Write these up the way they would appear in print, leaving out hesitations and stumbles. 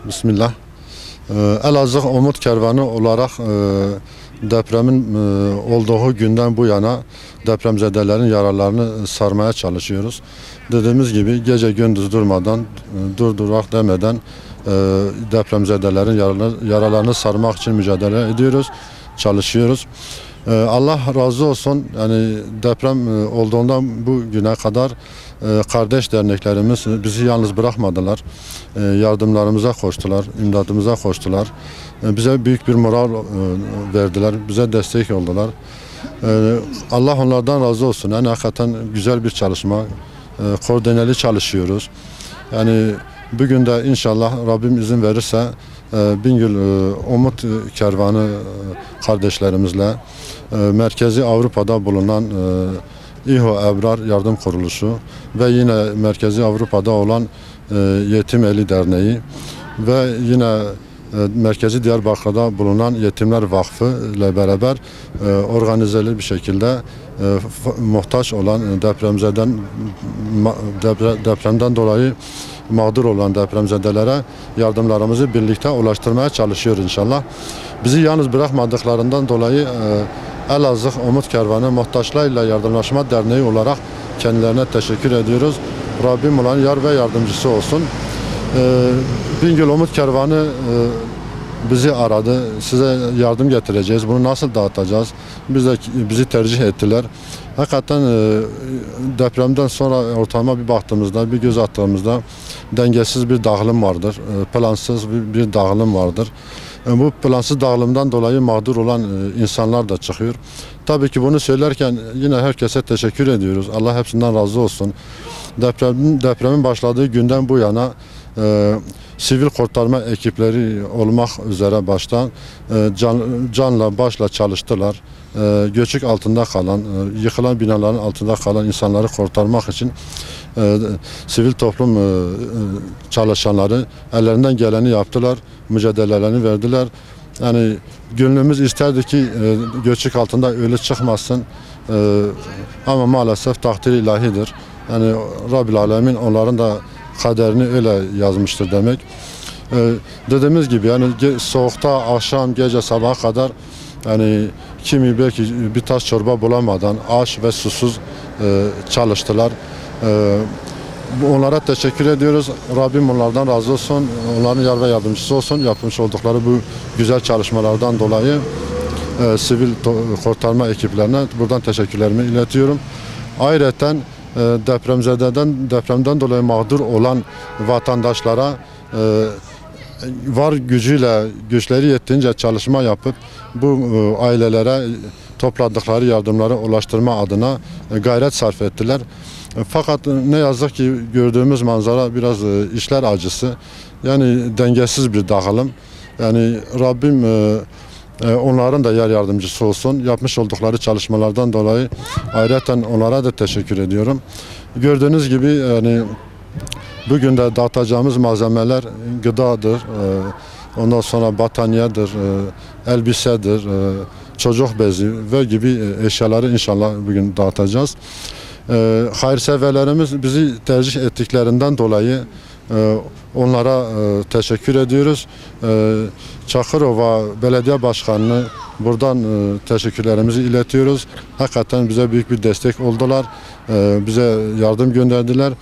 Bismillah. Elazığ Umut Kervanı olarak depremin olduğu günden bu yana depremzedelerin yaralarını sarmaya çalışıyoruz. Dediğimiz gibi gece gündüz durmadan, durdurak demeden depremzedelerin yaralarını sarmak için mücadele ediyoruz, çalışıyoruz. Allah razı olsun. Yani deprem olduğundan bu güne kadar kardeş derneklerimiz bizi yalnız bırakmadılar. Yardımlarımıza koştular, imdadımıza koştular. Bize büyük bir moral verdiler, bize destek oldular. Allah onlardan razı olsun. Yani hakikaten güzel bir çalışma, koordineli çalışıyoruz. Yani bugün de inşallah Rabbim izin verirse Bingöl Umut Kervanı kardeşlerimizle Merkezi Avrupa'da bulunan İHO Ebrar Yardım Kuruluşu ve yine Merkezi Avrupa'da olan Yetim Eli Derneği ve yine Merkezi Diyarbakır'da bulunan Yetimler Vakfı ile beraber organizeli bir şekilde muhtaç olan depremden dolayı mağdur olan depremzedelere yardımlarımızı birlikte ulaştırmaya çalışıyoruz inşallah. Bizi yalnız bırakmadıklarından dolayı Elazığ Umut Kervanı Muhtaçlarla Yardımlaşma Derneği olarak kendilerine teşekkür ediyoruz. Rabbim olan yar ve yardımcısı olsun. Bingöl Umut Kervanı bizi aradı. Size yardım getireceğiz. Bunu nasıl dağıtacağız? Bizi tercih ettiler. Hakikaten depremden sonra ortama bir baktığımızda, bir göz attığımızda dengesiz bir dağılım vardır. Plansız bir dağılım vardır. Bu plansız dağılımdan dolayı mağdur olan insanlar da çıkıyor. Tabii ki bunu söylerken yine herkese teşekkür ediyoruz. Allah hepsinden razı olsun. Depremin başladığı günden bu yana sivil kurtarma ekipleri olmak üzere baştan canla başla çalıştılar. Göçük altında kalan, yıkılan binaların altında kalan insanları kurtarmak için sivil toplum çalışanları ellerinden geleni yaptılar, mücadelelerini verdiler. Yani gönlümüz isterdi ki göçük altında ölü çıkmasın ama maalesef takdir ilahidir. Yani Rabbil Alemin onların da kaderini öyle yazmıştır demek. Dediğimiz gibi yani soğukta akşam gece sabaha kadar yani kimi belki bir tas çorba bulamadan aç ve susuz çalıştılar. Onlara teşekkür ediyoruz. Rabbim onlardan razı olsun. Onların yar ve yardımcısı olsun. Yapmış oldukları bu güzel çalışmalardan dolayı sivil kurtarma ekiplerine buradan teşekkürlerimi iletiyorum. Ayrıca depremden dolayı mağdur olan vatandaşlara var güçleri yettiğince çalışma yapıp bu ailelere topladıkları yardımları ulaştırma adına gayret sarf ettiler. Fakat ne yazık ki gördüğümüz manzara biraz işler acısı. Yani dengesiz bir dağılım. Yani Rabbim onların da yer yardımcısı olsun. Yapmış oldukları çalışmalardan dolayı ayrıca onlara da teşekkür ediyorum. Gördüğünüz gibi yani bugün de dağıtacağımız malzemeler gıdadır, ondan sonra battaniyedir, elbisedir, çocuk bezi ve gibi eşyaları inşallah bugün dağıtacağız. Hayırseverlerimiz bizi tercih ettiklerinden dolayı onlara teşekkür ediyoruz. Çakırova Belediye Başkanı'nı buradan teşekkürlerimizi iletiyoruz. Hakikaten bize büyük bir destek oldular. Bize yardım gönderdiler.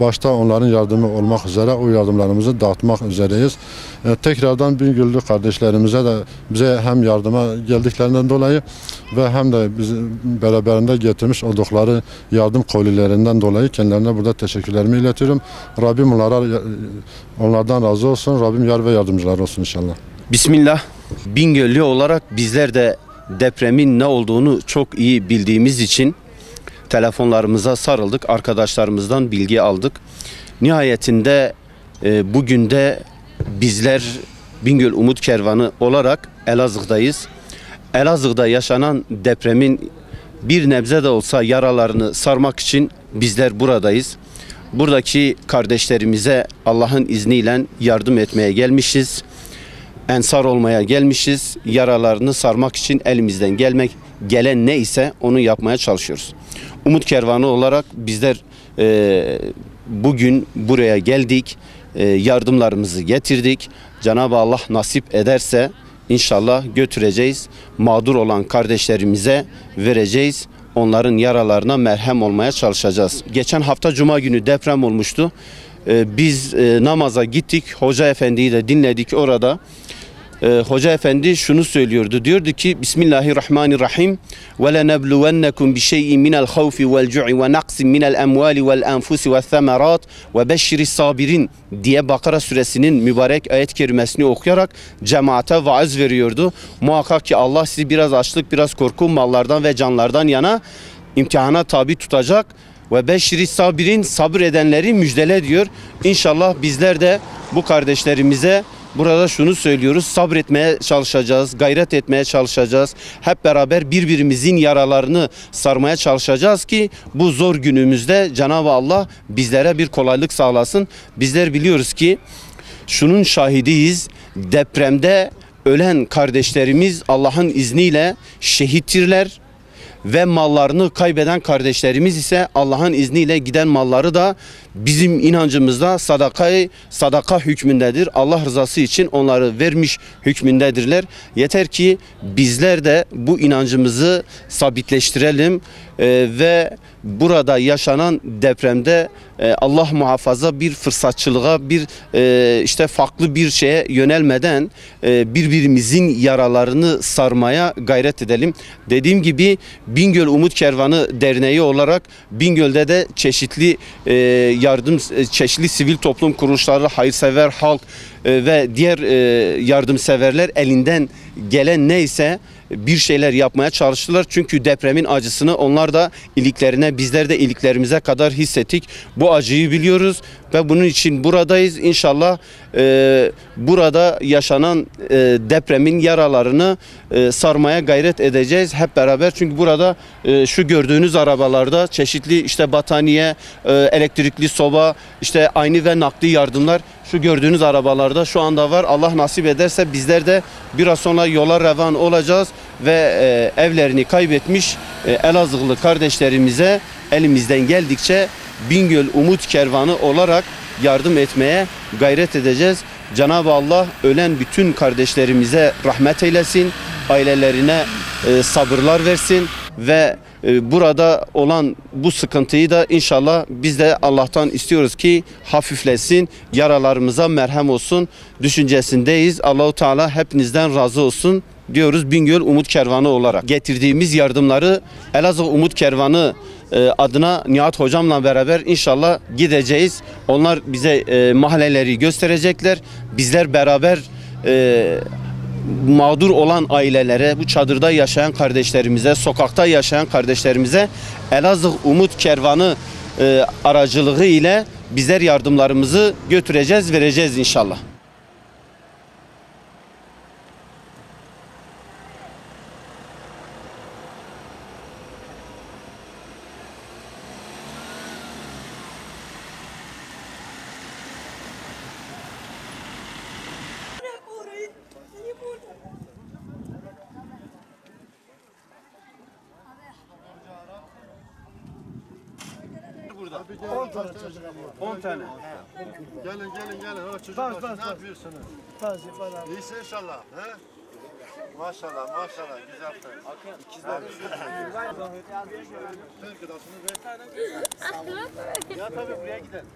Başta onların yardımı olmak üzere o yardımlarımızı dağıtmak üzereyiz. Tekrardan Bingöllü kardeşlerimize de bize hem yardıma geldiklerinden dolayı ve hem de bizi beraberinde getirmiş oldukları yardım kolilerinden dolayı kendilerine burada teşekkürlerimi iletiyorum. Rabbim onlardan razı olsun. Rabbim yar ve yardımcılar olsun inşallah. Bismillah. Bingöllü olarak bizler de depremin ne olduğunu çok iyi bildiğimiz için telefonlarımıza sarıldık. Arkadaşlarımızdan bilgi aldık. Nihayetinde bugün de bizler Bingöl Umut Kervanı olarak Elazığ'dayız. Elazığ'da yaşanan depremin bir nebze de olsa yaralarını sarmak için bizler buradayız. Buradaki kardeşlerimize Allah'ın izniyle yardım etmeye gelmişiz. Ensar olmaya gelmişiz. Yaralarını sarmak için elimizden gelen ne ise onu yapmaya çalışıyoruz. Umut Kervanı olarak bizler bugün buraya geldik. yardımlarımızı getirdik. Cenab-ı Allah nasip ederse İnşallah götüreceğiz. Mağdur olan kardeşlerimize vereceğiz. Onların yaralarına merhem olmaya çalışacağız. Geçen hafta Cuma günü deprem olmuştu. Biz namaza gittik. Hoca Efendi'yi de dinledik orada. Hoca Efendi şunu söylüyordu. Diyordu ki Bismillahirrahmanirrahim ve lenebluvennekum bi şey'in minel havfi vel cu'i ve naqsin minel emvali vel enfusi ve semerat ve beşşiris sabirin diye Bakara suresinin mübarek ayet kerimesini okuyarak cemaate vaaz veriyordu. Muhakkak ki Allah sizi biraz açlık, biraz korku, mallardan ve canlardan yana imtihana tabi tutacak ve beşşiris sabirin, sabır edenleri müjdele diyor. İnşallah bizler de bu kardeşlerimize burada şunu söylüyoruz, sabretmeye çalışacağız, gayret etmeye çalışacağız. Hep beraber birbirimizin yaralarını sarmaya çalışacağız ki bu zor günümüzde Cenab-ı Allah bizlere bir kolaylık sağlasın. Bizler biliyoruz ki şunun şahidiyiz, depremde ölen kardeşlerimiz Allah'ın izniyle şehittirler. Ve mallarını kaybeden kardeşlerimiz ise Allah'ın izniyle giden malları da bizim inancımızda sadaka hükmündedir. Allah rızası için onları vermiş hükmündedirler. Yeter ki bizler de bu inancımızı sabitleştirelim ve burada yaşanan depremde Allah muhafaza bir fırsatçılığa, bir işte farklı bir şeye yönelmeden birbirimizin yaralarını sarmaya gayret edelim. Dediğim gibi Bingöl Umut Kervanı Derneği olarak Bingöl'de de çeşitli çeşitli sivil toplum kuruluşları, hayırsever halk ve diğer yardımseverler elinden gelen neyse bir şeyler yapmaya çalıştılar. Çünkü depremin acısını onlar da iliklerine, bizler de iliklerimize kadar hissettik. Bu acıyı biliyoruz ve bunun için buradayız. İnşallah burada yaşanan depremin yaralarını sarmaya gayret edeceğiz hep beraber. Çünkü burada şu gördüğünüz arabalarda çeşitli işte battaniye, elektrikli soba, işte aynı ve nakdi yardımlar şu gördüğünüz arabalarda şu anda var. Allah nasip ederse bizler de biraz sonra yola revan olacağız ve evlerini kaybetmiş Elazığlı kardeşlerimize elimizden geldikçe Bingöl Umut Kervanı olarak yardım etmeye gayret edeceğiz. Cenab-ı Allah ölen bütün kardeşlerimize rahmet eylesin, ailelerine sabırlar versin ve burada olan bu sıkıntıyı da inşallah biz de Allah'tan istiyoruz ki hafiflesin, yaralarımıza merhem olsun düşüncesindeyiz. Allahu Teala hepinizden razı olsun diyoruz Bingöl Umut Kervanı olarak. Getirdiğimiz yardımları Elazığ Umut Kervanı adına Nihat hocamla beraber inşallah gideceğiz. Onlar bize mahalleleri gösterecekler. Bizler beraber mağdur olan ailelere, bu çadırda yaşayan kardeşlerimize, sokakta yaşayan kardeşlerimize Elazığ Umut Kervanı aracılığı ile bizler yardımlarımızı götüreceğiz, vereceğiz inşallah. Burada. 10 tane çocuk ama. 10 tane. Gelin. O çocuklar ne yapıyorsunuz? İyisin inşallah. He? Maşallah. Güzel. İkizler. Sen gıdasını ver. Ya tabii buraya gidelim.